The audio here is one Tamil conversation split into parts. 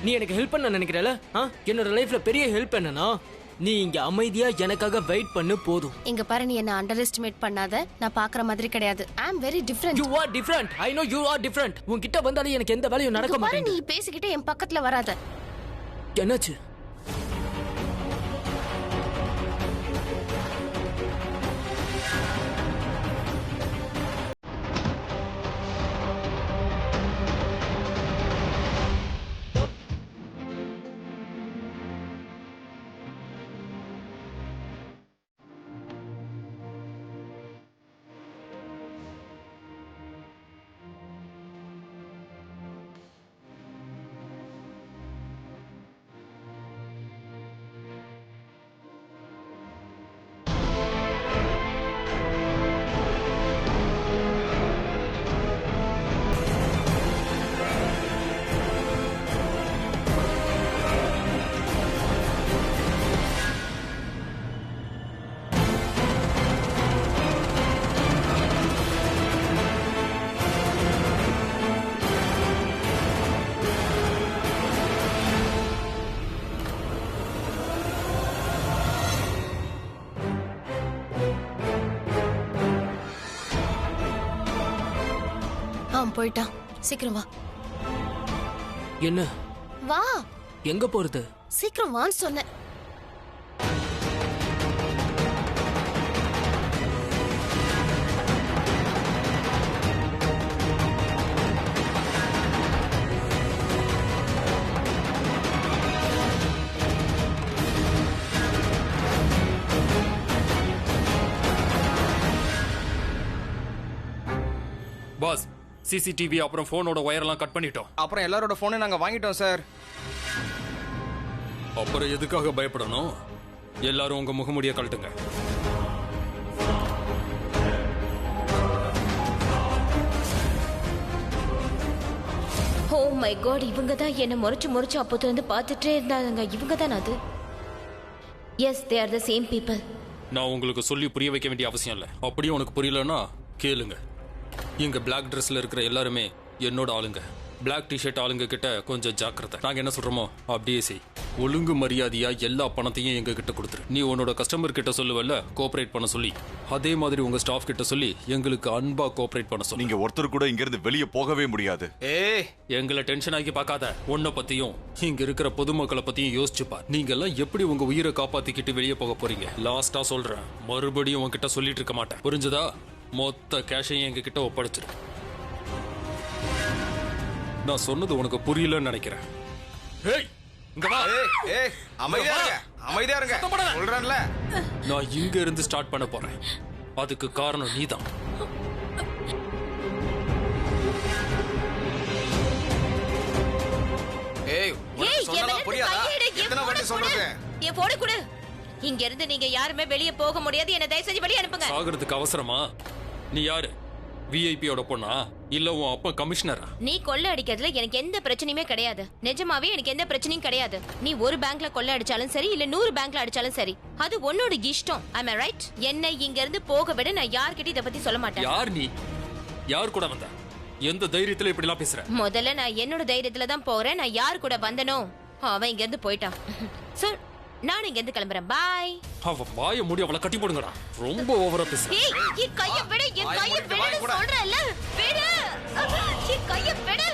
நீ எனக்கு ஹெல்ப் பண்ண நினைக்கிறல? என்னோட லைஃப்ல பெரிய ஹெல்ப் என்னன்னா நீ இங்க அமைதியா எனக்காக வெயிட் பண்ணு போதும். இங்க பாரு, நீ என்ன அண்டர் எஸ்டிமேட் பண்ணாத. நான் பாக்குற மாதிரி கிடையாது. I am very different. You are different. I know you are different. உன்கிட்ட வந்தாலே எனக்கு எந்த வேலையும் நடக்க மாட்டேங்குது. நீ பேசிக்கிட்டே என் பக்கத்துல வராத. என்னாச்சு? போயிட்டான். சீக்கிரம் வா. என்ன? வா. எங்க போறது? சீக்கிரம் வான்னு சொன்னேன். பாஸ், சிசிடிவி அப்புறம் போனோட வயரெல்லாம் கட் பண்ணிட்டோம். அப்புறம் எல்லாரோட போனை நாங்க வாங்கிட்டோம் சார். அப்புறம் எதுக்காக பயப்படணும்? எல்லாரும் உங்க முகமுடிய கழட்டுங்க. ஓ மை காட், இவங்க தான் என்ன முறைச்சு அப்போதுல இருந்து பார்த்துட்டே இருந்தாங்க. இவங்க தான் அது. Yes, they are the same people. நான் உங்களுக்கு சொல்லி புரிய வைக்க வேண்டிய அவசியம் இல்லை. அப்படியே உனக்கு புரியலன்னா கேளுங்க. இங்க பிளாக் ட்ரெஸ்ல இருக்கிற எல்லாருமே என்னோட ஆளுங்க. பிளாக் டிஷர்ட் ஆளுங்க கிட்ட கொஞ்சம் ஜாக்கிரதை. நாங்க என்ன சொல்றோமோ அப்படியே செய். ஒழுங்கு மரியாதையா எல்லா பணத்தையும் எங்க கிட்ட கொடுத்துரு. நீ உன்னோட கஸ்டமர் கிட்ட சொல்லுவல்ல கோஆபரேட் பண்ண சொல்லி, அதே மாதிரி உங்க ஸ்டாஃப் கிட்ட சொல்லி எங்களுக்கு அன்பா கோஆபரேட் பண்ண சொல்லி. நீங்க ஒருத்தர் கூட இங்க இருந்து வெளியே போகவே முடியாது. எங்களை டென்ஷன் ஆகி பார்க்காத. உன்னை பத்தியும் இங்க இருக்கிற பொதுமக்களை பத்தியும் யோசிச்சு பார். நீங்க எல்லாம் எப்படி உங்க உயிரை காப்பாத்திக்கிட்டு வெளியே போக போறீங்க? லாஸ்டா சொல்றேன், மறுபடியும் உங்ககிட்ட சொல்லிட்டு இருக்க மாட்டேன். புரிஞ்சுதா? மொத்த கேஷையும் எங்க கிட்ட ஒப்படைச்சிரு. நான் சொன்னது உனக்கு புரியலன்னு நினைக்கிறேன். அமைதியா இருங்க. சொல்றேன்ல, நான் இங்க இருந்து ஸ்டார்ட் பண்ண போறேன். அதுக்கு காரணம் நீதான். இங்க இருந்து நீங்க யாருமே வெளியே போக முடியாது. என்ன தயவு செஞ்சு வெளியே அனுப்புங்க. சாகிறதுக்கு அவசரமா? நீ யாரு? விஐபியோட பொண்ணா இல்ல உன் அப்பா கமிஷனரா? நீ கொள்ள அடிக்கிறதுல எனக்கு எந்த பிரச்சனையுமே கிடையாது. நிஜமாவே எனக்கு எந்த பிரச்சனையும் கிடையாது. நீ ஒரு பேங்க்ல கொள்ள அடிச்சாலும் சரி, இல்ல 100 பேங்க்ல அடிச்சாலும் சரி, அது உன்னோட இஷ்டம். ஐ அம் ரைட்? என்ன இங்க இருந்து போக விட நான் யார்கிட்ட இத பத்தி சொல்ல மாட்டேன். யார் நீ? யார் கூட வந்த? எந்த தைரியத்துல இப்படி எல்லாம் பேசுற? முதல்ல நான் என்னோட தைரியத்துல தான் போறேன். நான் யார் கூட வந்தனோ அவன் இங்க இருந்து போயிட்டான். சார், நான் இங்க இருந்து கிளம்புறேன். பாய். அவ வாயை மூடி அவளை கட்டி போடுங்கடா. ரொம்ப ஓவரா பேசுற. ஏய், என் கையை விடு. என் கையை விடுன்னு சொல்றேன்ல. விடு. என் கையை விடு.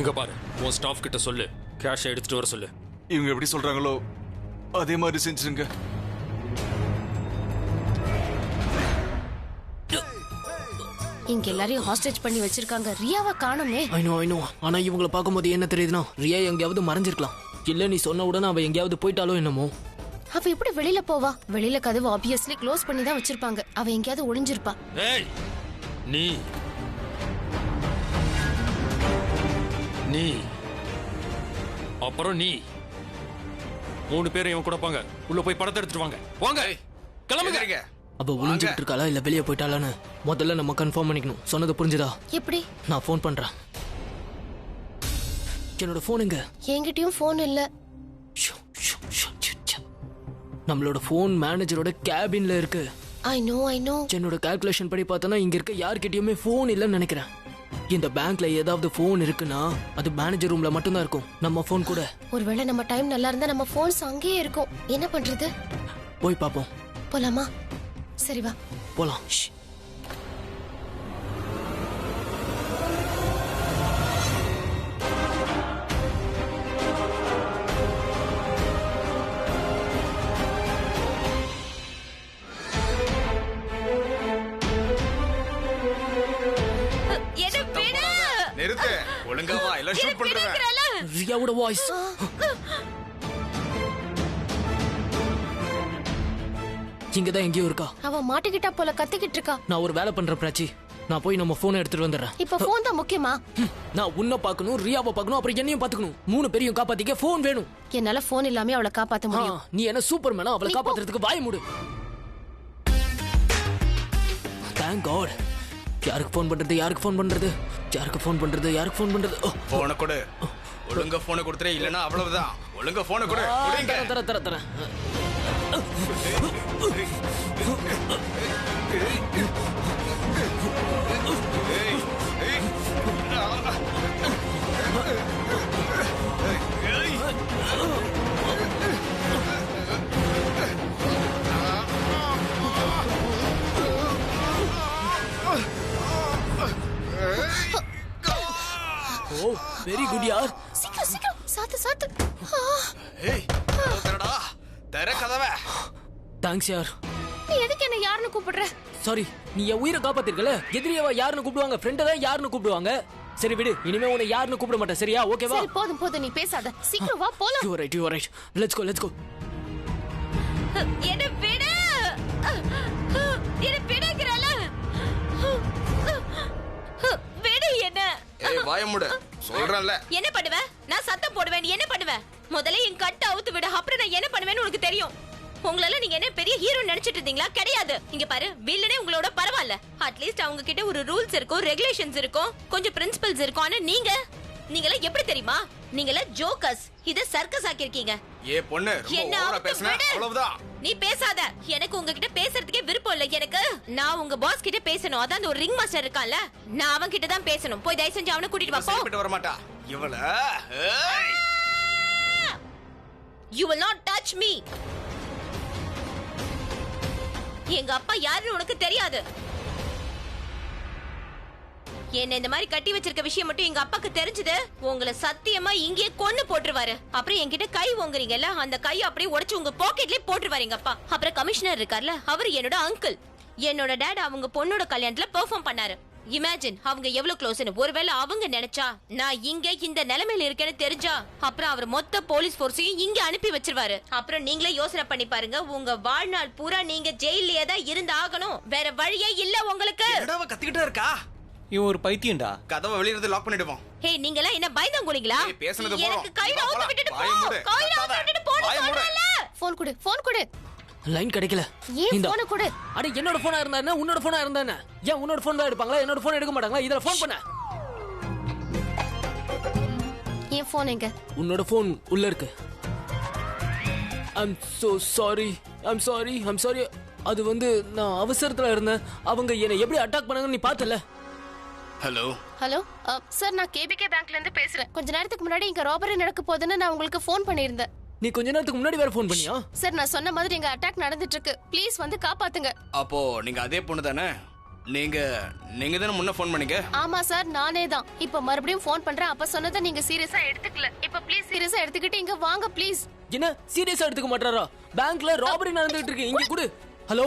இங்க பாரு, உன் ஸ்டாஃப் கிட்ட சொல்லு கேஷ் எடுத்துட்டு வர சொல்லு. இவங்க எப்படி சொல்றாங்களோ அதே மாதிரி செஞ்சுருங்க. இங்க எல்லாரையும் ஹாஸ்டேஜ் பண்ணி வச்சிருக்காங்க. ரியாவை காணுமே. I know. ஆனா இவங்களை பார்க்கும்போது என்ன தெரியுதுன்னா, ரியா எங்கேயாவது மறைஞ்சிருக்கலாம். இல்ல நீ சொன்ன உடனே அவ எங்கேயாவது போயிட்டாலோ என்னமோ. அவ எப்படி வெளியில போவா? வெளியில கதவு ஆப்வியஸ்லி க்ளோஸ் பண்ணி தான் வச்சிருப்பாங்க. அவ எங்கேயாவது ஒளிஞ்சிருப்பா. ஏய், நீ அப்புறம் நீ 3 பேரும் இவன் கூட போங்க. உள்ள போய் படத்தை எடுத்துட்டு வாங்க. வாங்க, கிளம்புங்க. அப்ப ஒளிஞ்சிட்டு இருக்காளா இல்ல வெளியே போயிட்டாளான்னு முதல்ல நம்ம கன்ஃபார்ம் பண்ணிக்கணும். சொன்னது புரிஞ்சுதா? எப்படி? நான் ஃபோன் பண்றேன். என்னோட போன் எங்க? என்கிட்டயும் போன் இல்ல. நம்மளோட போன் மேனேஜரோட கேபின்ல இருக்கு. ஐ நோ என்னோட கால்குலேஷன் படி பார்த்தனா இங்க இருக்க யார்கிட்டயுமே ஃபோன் இல்லைன்னு நினைக்கிறேன். இந்த பேங்க்ல ஏதாவது ஃபோன் இருக்குன்னா அது மேனேஜர் ரூம்ல மட்டும்தான் இருக்கும். நம்ம ஃபோன் கூட. ஒருவேளை நம்ம டைம் நல்லா இருந்தா நம்ம போன்ஸ் அங்கேயே இருக்கும். என்ன பண்றது? போய் பாப்போம். போலாமா? சரி வா போலாம். என்ன விடு. நிறுத்து. ஒழுங்கா வா, எல்லாம் ஷூட் பண்றேன். ரியாவோட வாய்ஸ். இங்கதான் எங்கேயோ இருக்கா. அவ மாட்டிக்கிட்டா போல கத்திக்கிட்டு இருக்கா. நான் ஒரு வேலை பண்றேன் பிராச்சி. நான் போய் நம்ம போனை எடுத்துட்டு வந்துடுறேன். இப்ப போன் தான் முக்கியமா? நான் உன்னை பார்க்கணும், ரியாவை பார்க்கணும், அப்புறம் என்னையும் பார்த்துக்கணும். 3 பேரையும் காப்பாத்திக்க போன் வேணும். என்னால போன் இல்லாம அவளை காப்பாத்த முடியும். நீ என்ன சூப்பர்மேனா? அவளை காப்பாத்துறதுக்கு வாய் மூடு. Thank God. யாருக்கு ஃபோன் பண்றது? யாருக்கு ஃபோன் பண்றது? யாருக்கு ஃபோன் பண்றது? யாருக்கு ஃபோன் பண்றது? போனை கொடு. ஒழுங்கா போனை கொடுத்துறே, இல்லனா அவ்வளவுதான். ஒழுங்கா போனை கொடு. தரேன். ஓ வெரி குட் யார். சீக்கிரம் சாத்து. ஏய், தரடா. தர கதவை. தேங்க்ஸ் யார். நீ எதுக்கு என்ன யாருன்னு கூப்பிடுற? சாரி, நீ என் உயிரை காப்பாத்திருக்கல. எதிரியவா யாருன்னு கூப்பிடுவாங்க, ஃப்ரெண்டை தான் யாருன்னு கூப்பிடுவாங்க. சரி விடு, இனிமே உன்னை யாருன்னு கூப்பிட மாட்டேன். சரியா? ஓகேவா? சரி போதும் நீ பேசாத. சீக்கிரம் வா போலாம். You are right. Let's go. என்ன விடு. என்ன விடுங்கறல. விடு என்ன. ஏய் வாய மூடு. சொல்றேன்ல. என்ன பண்ணுவ? நான் சத்தம் போடுவேன். நீ என்ன பண்ணுவ? முதல்ல என் கட்ட அவுத்து விடு. அப்புறம் நான் என்ன பண்ணுவேன்னு உனக்கு தெரியும். உங்களால நீங்க என்ன பெரிய ஹீரோ நினைச்சிட்டு இருந்தீங்களா? கிடையாது. இங்க பாரு, வில்லனே உங்களோட பரவாயில்ல. அட்லீஸ்ட் அவங்க கிட்ட ஒரு ரூல்ஸ் இருக்கும், ரெகுலேஷன்ஸ் இருக்கும், கொஞ்சம் பிரின்சிபல்ஸ் இருக்கும். ஆனா நீங்கள எப்படி தெரியுமா? நீங்கள ஜோக்கர்ஸ். இத சர்க்கஸ் ஆக்கிருக்கீங்க. ஏ பொண்ணு, ரொம்ப ஓவரா பேசுன. அவ்வளவுதான். நீ பேசாத. எனக்கு உங்ககிட்ட பேசுறதுக்கே விருப்பம் இல்ல. எனக்கு நான் உங்க பாஸ் கிட்ட பேசணும். அதான் அந்த ஒரு ரிங் மாஸ்டர் இருக்கான்ல, நான் அவன் கிட்ட தான் பேசணும். போய் தயவு செஞ்சு அவனை கூட்டிட்டு வா. போ. சரிப்பட்டு வர மாட்டா இவள. ஏய், you will not touch me. எங்க அப்பா யாருன்னு உனக்கு தெரியாது. என்ன இந்த மாதிரி கட்டி வச்சிருக்க விஷயம் மட்டும் எங்க அப்பாக்கு தெரிஞ்சது, உங்களை சத்தியமா இங்கே கொன்னு போட்டுருவாரு. அப்புறம் என்கிட்ட கை வாங்குறீங்கல்ல, அந்த கையை அப்படியே உடைச்சு உங்க பாக்கெட்லயே போட்டுருவாரு எங்க அப்பா. அப்புறம் கமிஷனர் இருக்கார்ல, அவர் என்னோட அங்கிள். என்னோட டேட் அவங்க பொண்ணோட கல்யாணத்துல பெர்ஃபார்ம் பண்ணாரு. இமேஜின் அவங்க எவ்வளவு க்ளோஸ்னு. ஒருவேளை அவங்க நினைச்சா நான் இங்க இந்த நிலைமையில இருக்கேன்னு தெரிஞ்சா, அப்புறம் அவர் மொத்த போலீஸ் போர்ஸையும் இங்க அனுப்பி வச்சிருவாரு. அப்புறம் நீங்களே யோசனை பண்ணி பாருங்க, உங்க வாழ்நாள் பூரா நீங்க ஜெயிலே தான் இருந்து ஆகணும். வேற வழியே இல்ல உங்களுக்கு. என்னடா கத்திக்கிட்டே இருக்கா? இவன் ஒரு பைத்தியம்டா. கதவை வெளிய இருந்து லாக் பண்ணிடுவோம். ஹே, நீங்க எல்லாம் என்ன பயந்தாங்குளிங்களா? ஏய், பேசுனது போறோம். எனக்கு கையில வா, அவுத்து விட்டுட்டு வாயை மூடு. போ. கையில அவுத்து விட்டுட்டு போன்னு வாயை மூடு. சொல்றேன்ல. போன் கொடு. லைன் கிடைக்கல. ஏன் போன கொடு. அட என்னோட போனா இருந்தா என்ன, உன்னோட போனா இருந்தா என்ன? ஏன் உன்னோட போன் தான் எடுப்பாங்களா? என்னோட போன் எடுக்க மாட்டாங்களா? இதுல போன் பண்ண. ஏன் போன் எங்க? உன்னோட போன் உள்ள இருக்கு. I'm so sorry. அது வந்து நான் அவசரத்துல இருந்தேன். அவங்க என்ன எப்படி அட்டாக் பண்ணாங்கன்னு நீ பார்த்தல. ஹலோ சார், நான் கேபிகே பேங்க்ல இருந்து பேசுறேன். கொஞ்ச நேரத்துக்கு முன்னாடி இங்க ராபரி நடக்க போகுதுன்னு நான் உங்களுக்கு போன் பண்ணியிருந்தேன். நீ கொஞ்ச நேரத்துக்கு முன்னாடி வேற போன் பண்ணியா? சார், நான் சொன்ன மாதிரி இங்க அட்டாக் நடந்துட்டு இருக்கு. ப்ளீஸ் வந்து காப்பாத்துங்க. அப்போ நீங்க அதே பொண்ணு தானே? நீங்க தானே முன்ன போன் பண்ணீங்க? ஆமா சார், நானே தான். இப்ப மறுபடியும் போன் பண்றேன். அப்ப சொன்னதை நீங்க சீரியஸா எடுத்துக்கல. இப்ப ப்ளீஸ் சீரியஸா எடுத்துக்கிட்டு இங்க வாங்க ப்ளீஸ். என்ன சீரியஸா எடுத்துக்க மாட்டாரா? பேங்க்ல ராபரி நடந்துட்டு இருக்கு. இங்க குடு. ஹலோ,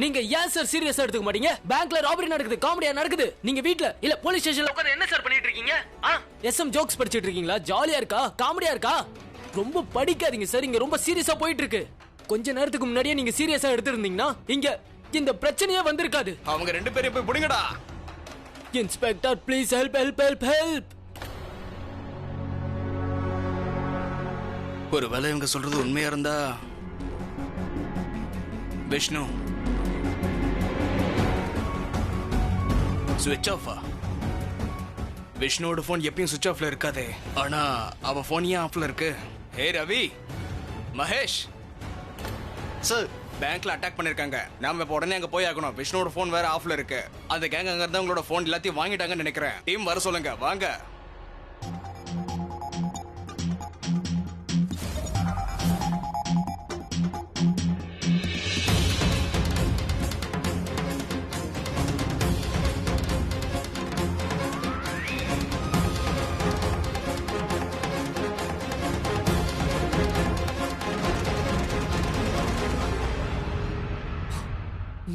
நீங்க ஏன் சார் சீரியஸா எடுத்துக்க மாட்டீங்க? பேங்க்ல ராபரி நடக்குது, காமெடியா நடக்குது. நீங்க வீட்ல இல்ல போலீஸ் ஸ்டேஷன்ல உட்கார்ந்து என்ன சார் பண்ணிட்டு இருக்கீங்க? எஸ்எம் ஜோக்ஸ் படிச்சிட்டு இருக்கீங்களா? ஜாலியா இருக்கா? காமெடியா இருக்கா? ரொம்ப படிக்காதீங்க சார். இங்க ரொம்ப சீரியஸா போயிட்டு இருக்கு. கொஞ்ச நேரத்துக்கு முன்னாடியே நீங்க சீரியஸா எடுத்திருந்தீங்கன்னா இங்க இந்த பிரச்சனையே வந்திருக்காது. அவங்க ரெண்டு பேரும் போய் புடிங்கடா. Inspector please help. ஒருவேளை இவங்க சொல்றது உண்மையா இருந்தா, விஷ்ணு ஸ்விட்ச் ஆஃபா? விஷ்ணுவோட போன் எப்பயும் ஸ்விட்ச் ஆஃப்ல இருக்காதே. ஆனா அவ போன் ஏன் ஆஃப்ல இருக்கு? ஹே ரவி, மகேஷ் சார் பேங்க்ல அட்டாக் பண்ணிருக்காங்க. நாம இப்ப உடனே அங்க போய் ஆகணும். விஷ்ணுவோட போன் வேற ஆஃப்ல இருக்கு. அந்த கேங் அங்க இருந்தா உங்களோட போன் எல்லாத்தையும் வாங்கிட்டாங்கன்னு நினைக்கிறேன். டீம் வர சொல்லுங்க, வாங்க.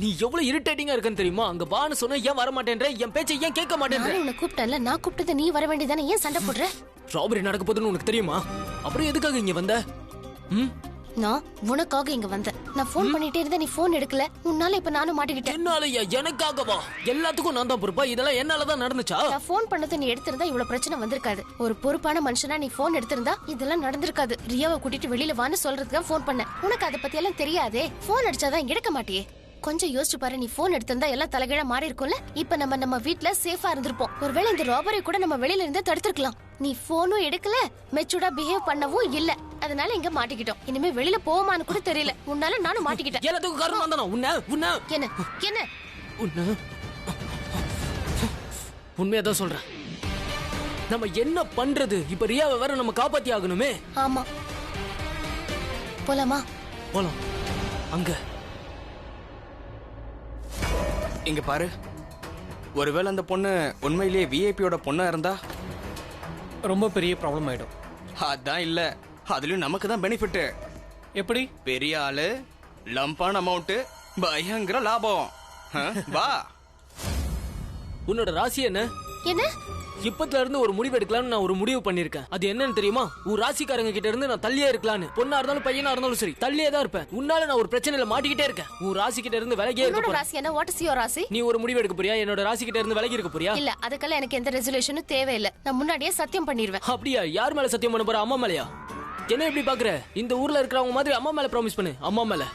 நீ எவ்வளவு இரிட்டேட்டிங்கா இருக்கன்னு தெரியுமா? அங்க வான்னு சொன்னா ஏன் வர மாட்டேன்ற? என் பேச்சை ஏன் கேட்க மாட்டேன்ற? நான் உன்னை கூப்பிட்டேன்ல, நான் கூப்பிட்டது நீ வர வேண்டியதானே, ஏன் சண்டை போடுற? ராபரி நடக்க போகுதுன்னு உனக்கு தெரியுமா? அப்புறம் எதுக்காக இங்க வந்த? நான் உனக்காக இங்க வந்தேன். நான் போன் பண்ணிட்டே இருந்தேன், நீ போன் எடுக்கல. உன்னால இப்ப நானும் மாட்டிக்கிட்டேன். என்னாலயா? எனக்காகவா? எல்லாத்துக்கும் நான் தான் பொறுப்பா? இதெல்லாம் என்னாலதான் நடந்துச்சா? நான் போன் பண்ணது நீ எடுத்திருந்தா இவ்வளவு பிரச்சனை வந்திருக்காது. ஒரு பொறுப்பான மனுஷனா நீ போன் எடுத்திருந்தா இதெல்லாம் நடந்திருக்காது. ரியாவை கூட்டிட்டு வெளியில வான்னு சொல்றதுக்கு தான் போன் பண்ணேன். உனக்கு அதை பத்தி எல்லாம் தெரியாதே. போன் அடிச்சாதான் எடுக்க மாட்டியே. கொஞ்சம் யோசிச்சு பாரு, நீ போன் எடுத்திருந்தா எல்லாம் தலைகீழா மாறி இருக்கும்ல. இப்ப நம்ம வீட்ல சேஃபா இருந்திருப்போம். ஒருவேளை இந்த ராபரி கூட நம்ம வெளியில இருந்து தடுத்திருக்கலாம். நீ போனும் எடுக்கல, மெச்சூர்டா பிஹேவ் பண்ணவும் இல்ல. அதனால இங்க மாட்டிக்கிட்டோம். இனிமே வெளியில போமான்னு கூட தெரியல. உன்னால நானும் மாட்டிக்கிட்டேன். எல்லாத்துக்கும் காரணம் தானா? என்ன உண்மையாதான் சொல்றேன். நம்ம என்ன பண்றது? இப்ப ரியாவை வேற நம்ம காப்பாத்தி ஆகணுமே. ஆமா, போலாமா? போலாம். அங்க இங்க பாரு, ஒருவேளை அந்த பொண்ணு உண்மையிலேயே விஐபியோட பொண்ணா இருந்தா ரொம்ப பெரிய ப்ராப்ளம் ஆயிடும். அதான் இல்ல, அதுலயும் நமக்கு தான் பெனிஃபிட். எப்படி? பெரிய ஆளு, லம்பான அமௌண்ட், பயங்கர லாபம். வா. உன்னோட ராசி என்ன? என்ன? இப்பத்துல இருந்து ஒரு முடிவு எடுக்கலாம்னு நான் ஒரு முடிவு பண்ணிருக்கேன். அது என்னன்னு தெரியுமா? உன் ராசிக்காரங்க கிட்ட இருந்து நான் தள்ளியே இருக்கலாம்னு. பொண்ணா இருந்தாலும் பையனா இருந்தாலும் சரி, தள்ளியே தான் இருப்பேன். உன்னால நான் ஒரு பிரச்சனையில மாட்டிக்கிட்டே இருக்கேன். உன் ராசி கிட்ட இருந்து விலகியே இருக்க போறேன். ராசி என்ன? வாட் இஸ் யுவர் ராசி? நீ ஒரு முடிவு எடுக்க போறியா? என்னோட ராசி கிட்ட இருந்து விலகி இருக்க போறியா? இல்ல, அதுக்கெல்லாம் எனக்கு எந்த ரெசல்யூஷனும் தேவையில்லை. நான் முன்னாடியே சத்தியம் பண்ணிடுவேன். அப்படியா? யார் மேல சத்தியம் பண்ண போற? அம்மா மேலயா? என்ன இப்படி பாக்குற? இந்த ஊர்ல இருக்கிறவங்க மாதிரி அம்மா மேல ப்ராமிஸ் பண்ணு. அம்மா மேல.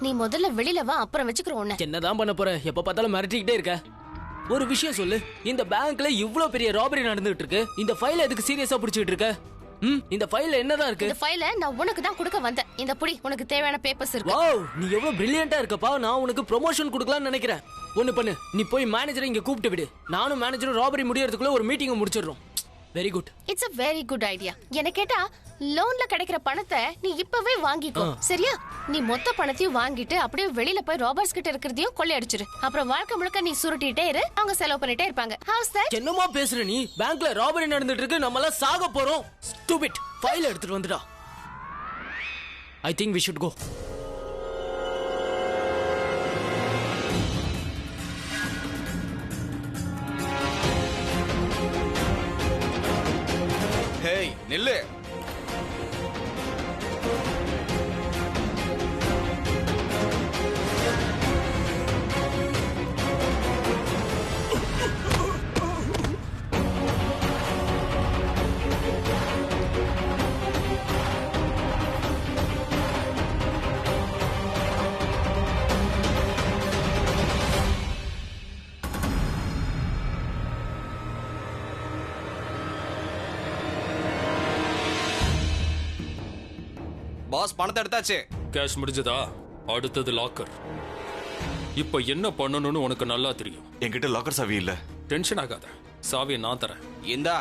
நீ முதல்ல வெளியில வா, அப்புறம் வச்சுக்கிறோம் உன்னை. என்னதான் பண்ண போற? எப்ப பார்த்தாலும் மிரட்டிக்கிட்டே இருக்க. ஒரு விஷயம் சொல்லு, இந்த பேங்க்ல இவ்ளோ பெரிய ராபரி நடந்துட்டு இருக்கு. இந்த ஃபைல எதுக்கு சீரியஸா பிடிச்சிட்டு இருக்க? இந்த ஃபைல்ல என்னதான் இருக்கு? இந்த ஃபைல நான் உனக்கு தான் கொடுக்க வந்தேன். இந்த புடி, உனக்கு தேவையான பேப்பர்ஸ் இருக்கு. வாவ், நீ எவ்வளவு பிரில்லியண்டா இருக்கப்பா. நான் உனக்கு ப்ரமோஷன் கொடுக்கலாம்னு நினைக்கிறேன். ஒண்ணு பண்ணு, நீ போய் மேனேஜரை இங்க கூப்பிட்டு விடு. நானும் மேனேஜரும் ராபரி முடியறதுக்குள்ள ஒரு மீட்டிங் முடிச்சிடுறோம். Very good. It's a very good idea. என்ன கேட்டா, லோன்ல கிடைக்கிற பணத்தை நீ இப்பவே வாங்கிக்கோ, சரியா? நீ மொத்த பணத்தையும் வாங்கிட்டு அப்படியே வெளியில போய் ராபர்ஸ் கிட்ட இருக்கிறதையும் கொள்ளையடிச்சிரு. அப்புறம் வாழ்க்கை முழுக்க நீ சுருட்டிட்டே இரு, அவங்க செலவு பண்ணிட்டே இருப்பாங்க. House that? என்னமா பேசுற நீ? பேங்க்ல ராபரி நடந்துட்டு இருக்கு, நம்ம எல்லாம் சாக போறோம். ஸ்டூபிட். ஃபைல் எடுத்துட்டு வந்துடா. I think we should go. Hey, நில்லு. பாஸ், பணத்தை எடுத்தாச்சு. கேஷ் முடிஞ்சதா? அடுத்தது லாக்கர். இப்ப என்ன பண்ணணும்னு உனக்கு நல்லா தெரியும். என்கிட்ட லாக்கர் சாவி இல்ல. டென்ஷன் ஆகாத, சாவியை நான் தரேன். இந்தா.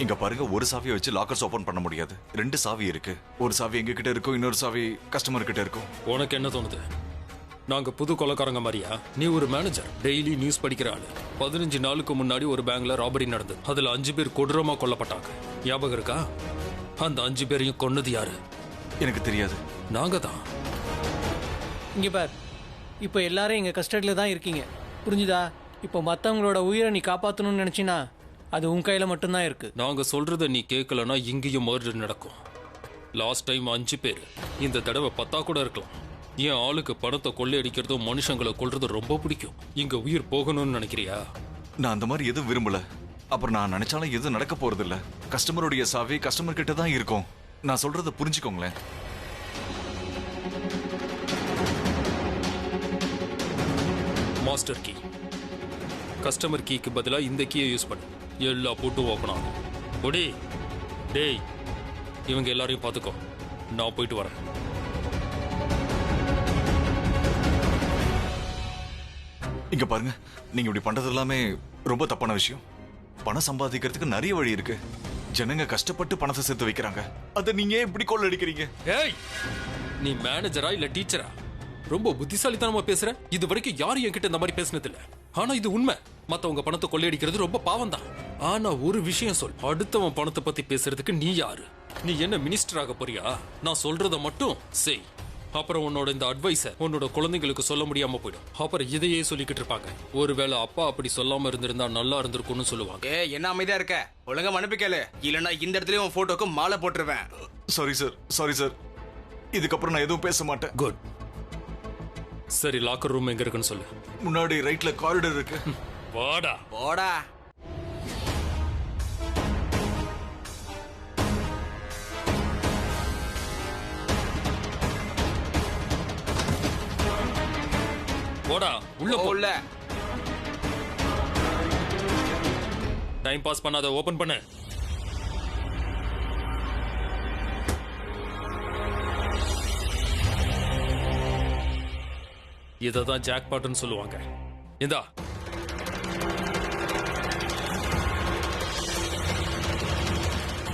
இங்க பாருங்க, ஒரு சாவியை வச்சு லாக்கர்ஸ் ஓபன் பண்ண முடியாது. 2 சாவி இருக்கு. ஒரு சாவி எங்க கிட்ட இருக்கும், இன்னொரு சாவி கஸ்டமர் கிட்ட இருக்கும். உனக்கு என்ன தோணுது? நாங்க புது கொலைக்காரங்க மாதிரியா? நீ ஒரு மேனேஜர், டெய்லி நியூஸ் படிக்கிற ஆளு. 15 நாளுக்கு முன்னாடி ஒரு பேங்க்ல ராபரி நடந்தது. அதுல 5 பேர் கொடூரமா கொல்லப்பட்டாங்க. ஞாபகம் இருக்கா? அந்த 5 பேரையும் கொன்னது யாரு? எனக்கு தெரியாது. நாங்க தான். இங்க பார், இப்போ எல்லாரும் எங்க கஸ்டடியில தான் இருக்கீங்க, புரிஞ்சுதா? இப்போ மற்றவங்களோட உயிரை நீ காப்பாற்றணும்னு நினைச்சினா அது உன் கையில மட்டும்தான் இருக்கு. நாங்க சொல்றத நீ கேட்கலன்னா இங்கேயும் மர்டர் நடக்கும். லாஸ்ட் டைம் 5 பேர், இந்த தடவை 10 கூட இருக்கலாம். என் ஆளுக்கு பணத்தை கொள்ளையடிக்கிறதும் மனுஷங்களை கொல்றது ரொம்ப பிடிக்கும். இங்க உயிர் போகணும்னு நினைக்கிறியா? நான் அந்த மாதிரி எதுவும் விரும்பல. அப்புறம் நான் நினைச்சாலும் எதுவும் நடக்க போறது இல்ல. கஸ்டமருடைய சாவி கஸ்டமர் கிட்ட தான் இருக்கும். நான் சொல்றத புரிஞ்சுக்கோங்களேன். Master key. கஸ்டமர் கீக்கு பதிலா இந்த கீயை யூஸ் பண்ணு. எல்லா பூட்டும் ஓப்பன் ஆகும். ஒடி டேய், இவங்க எல்லாரையும் பார்த்துக்கோ. நான் போயிட்டு வரேன். இங்க பாருங்க, நீங்க இப்படி பண்றது எல்லாமே ரொம்ப தப்பான விஷயம். பணம் சம்பாதிக்கிறதுக்கு நிறைய வழி இருக்கு. ஜனங்க கஷ்டப்பட்டு பணத்தை சேர்த்து வைக்கிறாங்க. அதை நீங்க ஏன் இப்படி கொள்ளடிக்கிறீங்க? ஏய், நீ மேனேஜரா இல்ல டீச்சரா? ரொம்ப புத்திசாலித்தனமா பேசுற. இது வரைக்கும் யாரும் என்கிட்ட இந்த மாதிரி பேசினது இல்ல. ஆனா இது உண்மை. மத்தவங்க பணத்தை கொள்ளையடிக்கிறது ரொம்ப பாவம் தான். ஆனா ஒரு விஷயம் சொல், அடுத்தவன் பணத்தை பத்தி பேசுறதுக்கு நீ யாரு? நீ என்ன மினிஸ்டர் ஆக போறியா? நான் சொல்றத மட்டும் செய். அப்புறம் உன்னோட இந்த அட்வைஸ உன்னோட குழந்தைங்களுக்கு சொல்ல முடியாம போயிடும். அப்புறம் இதையே சொல்லிக்கிட்டு இருப்பாங்க. ஒருவேளை அப்பா அப்படி சொல்லாம இருந்திருந்தா நல்லா இருந்திருக்கும்னு சொல்லுவாங்க. என்ன அமைதியா இருக்க? ஒழுங்கா மன்னிப்பு கேளு, இல்லன்னா இந்த இடத்துலயும் உன் போட்டோக்கு மாலை போட்டுருவேன். Sorry sir. இதுக்கப்புறம் நான் எதுவும் பேச மாட்டேன். குட். சரி, லாக்கர் ரூம் எங்க இருக்குன்னு சொல்லு. முன்னாடி ரைட்ல காரிடர் இருக்கு. வாடா போடா. போடா உள்ள போ. உள்ள டைம் பாஸ் பண்ணாத, ஓபன் பண்ணு. இததான் ஜாக் பாட்னு சொல்லுவாங்க. இந்தா.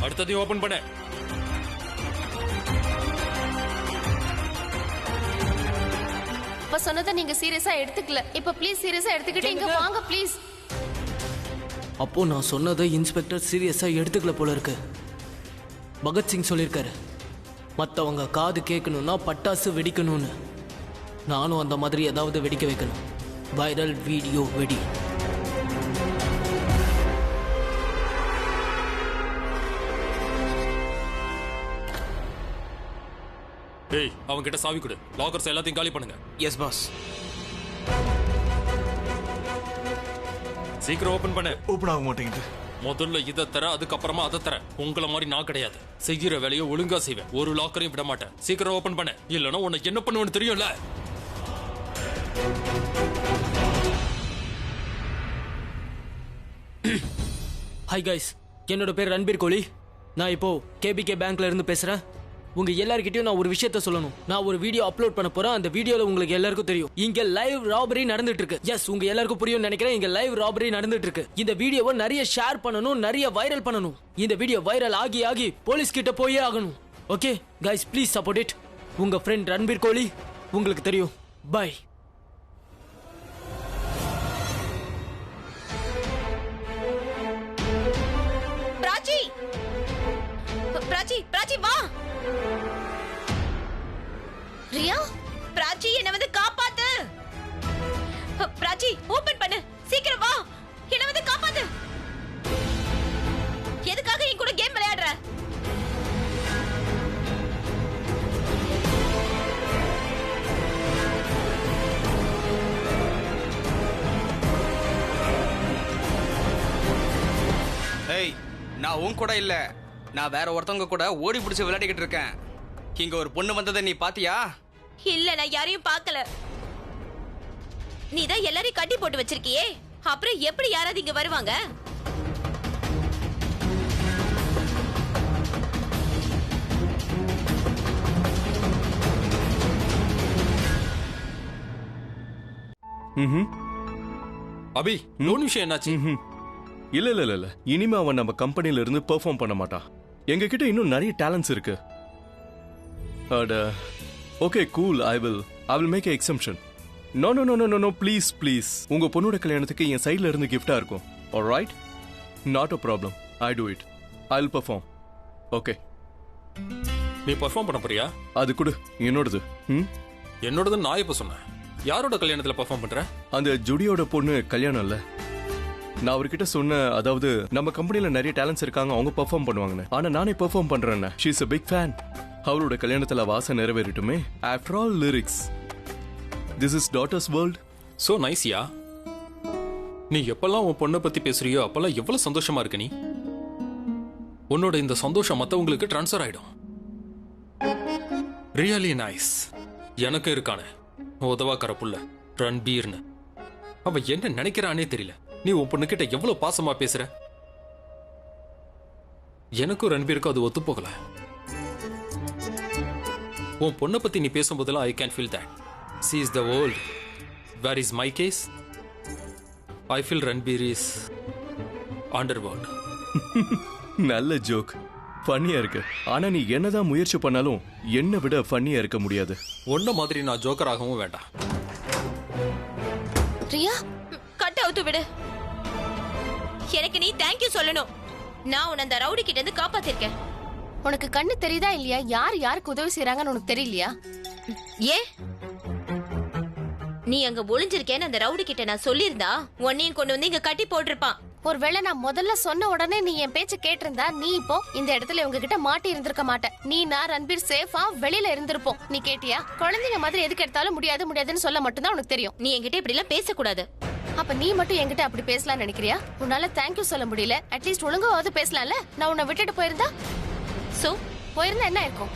அடுத்ததையும் ஓபன் பண்ணு. அப்ப சொன்னதை நீங்க சீரியஸா எடுத்துக்கல. இப்ப ப்ளீஸ் சீரியஸா எடுத்துக்கிட்டு இங்க வாங்க ப்ளீஸ். அப்போ நான் சொன்னதை இன்ஸ்பெக்டர் சீரியஸா எடுத்துக்கல போல இருக்கு. பகத்சிங் சொல்லியிருக்காரு, மற்றவங்க காது கேட்கணும்னா பட்டாசு வெடிக்கணும்னு. நானும் அந்த மாதிரி ஏதாவது வெடிக்க வைக்கணும். வைரல் வீடியோ வெடி. டேய், அவங்க கிட்ட சாவி கொடு. லாக்கர்ஸ் எல்லாத்தையும் காலி பண்ணுங்க. Yes boss. சீக்கிரம் ஓபன் பண்ணு. ஓபன் ஆக மாட்டேங்குது. முதல்ல இதை தர, அதுக்கப்புறமா அதை தர. உங்களை மாதிரி நான் கிடையாது. செய்கிற வேலையை ஒழுங்கா செய்வேன். ஒரு லாக்கரையும் விட மாட்டேன். சீக்கிரம் ஓபன் பண்ண, இல்லைன்னா உனக்கு என்ன பண்ணுவேன்னு தெரியும்ல. ஹாய் கைஸ், என்னோட பேர் ரன்பீர் கோலி. நான் இப்போ கேபிகே பேங்க்ல இருந்து பேசுறேன். உங்க எல்லார்கிட்டயும் நான் ஒரு விஷயத்த சொல்லணும். நான் ஒரு வீடியோ அப்லோட் பண்ண போறேன். அந்த வீடியோல உங்களுக்கு எல்லாருக்கும் தெரியும், இங்க லைவ் ராபரி நடந்துட்டு இருக்கு. எஸ், உங்க எல்லாருக்கும் புரியும் நினைக்கிறேன். இங்க லைவ் ராபரி நடந்துட்டு இருக்கு. இந்த வீடியோவை நிறைய ஷேர் பண்ணணும், நிறைய வைரல் பண்ணணும். இந்த வீடியோ வைரல் ஆகி ஆகி போலீஸ் கிட்ட போயே ஆகணும். Okay guys, please support it. உங்க ஃப்ரெண்ட் ரன்பீர் கோலி. உங்களுக்கு தெரியும். பை. பிராச்சி, பிராச்சி, பிராச்சி வா. ரியா, பிராச்சி என்ன வந்து காப்பாத்து. பிராச்சி ஓபன் பண்ணு, சீக்கிரம் வா. என்ன வந்து காப்பாத்து. எதுக்காக என் கூட கேம் விளையாடுற? ஏய், நான் உன் கூட இல்ல, நான் வேற ஒருத்தவங்க கூட ஓடி பிடிச்சு விளையாடிக்கிட்டு இருக்கேன். இங்க ஒரு பொண்ணு வந்ததை நீ பாத்தியா? இல்ல, நான் யாரையும் பார்க்கல. நீதான் எல்லாரையும் கட்டி போட்டு வச்சிருக்கியே, அப்புறம் எப்படி யாராவது இங்க வருவாங்க? அபி, லோன் விஷயம் என்னாச்சு? இல்ல இனிமே அவன் நம்ம கம்பெனில இருந்து பெர்ஃபார்ம் பண்ண மாட்டான். எங்க கிட்ட இன்னும் நிறைய டேலண்ட்ஸ் இருக்கு. அட okay cool, I will make a exemption. No please உங்க பொண்ணோட கல்யாணத்துக்கு என் சைடுல இருந்து கிஃப்டா இருக்கும். Alright, not a problem. I do it. I will perform. Okay, நீ பெர்ஃபார்ம் பண்ண போறியா? அது கூட என்னோடது. என்னோடது நான் எப்ப சொன்னேன்? யாரோட கல்யாணத்துல பெர்ஃபார்ம் பண்ற? அந்த ஜுடியோட பொண்ணு கல்யாணம் இல்ல. நான் அவர்கிட்ட சொன்னேன், அதாவது நம்ம கம்பெனில நிறைய டேலண்ட்ஸ் இருக்காங்க, அவங்க பெர்ஃபார்ம் பண்ணுவாங்கன்னு. ஆனா நானே பெர்ஃபார்ம் பண்றேன். She is a big fan. அவரோட கல்யாணத்துல வாச நிறைவேறட்டுமே. After all lyrics, this is daughter's world. So நைஸ்யா. நீ எப்பெல்லாம் உன் பொண்ணை பத்தி பேசுறியோ அப்பெல்லாம் எவ்வளவு சந்தோஷமா இருக்க. நீ உன்னோட இந்த சந்தோஷம் மத்தவங்களுக்கு டிரான்ஸ்ஃபர் ஆயிடும். Really nice. எனக்கு இருக்கானே உதவாக்கற புள்ள ரன்பீர்னு, அவ என்ன நினைக்கிறானே தெரியல. நீ உன் பொண்ணுகிட்ட எவ்வளவு பாசமா பேசுற. எனக்கும் ரன்பீருக்கும் அது ஒத்து போகல. உன் பொண்ணை பத்தி நீ பேசும்போதெல்லாம் I can feel that. She is the world. Where is my case? I feel Ranbir is underworld. நல்ல ஜோக், ஃபன்னியா இருக்கு. ஆனா நீ என்னதான் முயற்சி பண்ணாலும் என்னை விட ஃபன்னியா இருக்க முடியாது. ஒன்ன மாதிரி நான் ஜோக்கராகவும் வேண்டாம். ரியா கட் அவுத்து விடு. எனக்கு நீ தேங்க்யூ சொல்லணும். நான் உன்னை அந்த ரவுடி கிட்ட இருந்து காப்பாத்திருக்கேன். உனக்கு கண்ணு தெரியுதா இல்லையா? யார் யாருக்கு உதவி செய்யறாங்கன்னு உனக்கு தெரியலையா? ஏன் நீ அங்க ஒளிஞ்சிருக்கேன்னு அந்த ரவுடி கிட்ட நான் சொல்லியிருந்தா உன்னையும் கொண்டு வந்து இங்க கட்டி போட்டிருப்பான். ஒருவேளை நான் முதல்ல சொன்ன உடனே நீ என் பேச்ச கேட்டிருந்தா நீ இப்போ இந்த இடத்துல இவங்க கிட்ட மாட்டி இருந்திருக்க மாட்டேன். நீ நான் ரன்பீர் சேஃபா வெளியில இருந்திருப்போம். நீ கேட்டியா? குழந்தைங்க மாதிரி எதுக்கு எடுத்தாலும் முடியாதுன்னு சொல்ல மட்டும்தான் உனக்கு தெரியும். நீ என்கிட்ட இப்படி எல்லாம் பேசக்கூடாது. அப்ப நீ மட்டும் என்கிட்ட அப்படி பேசலாம்னு நினைக்கிறியா? உன்னால தேங்க்யூ சொல்ல முடியல, அட்லீஸ்ட் ஒழுங்காவது பேசலாம்ல. நான் உன்னை விட்டுட்டு போயிருந்தா சோ போயிருந்தா என்ன இருக்கும்?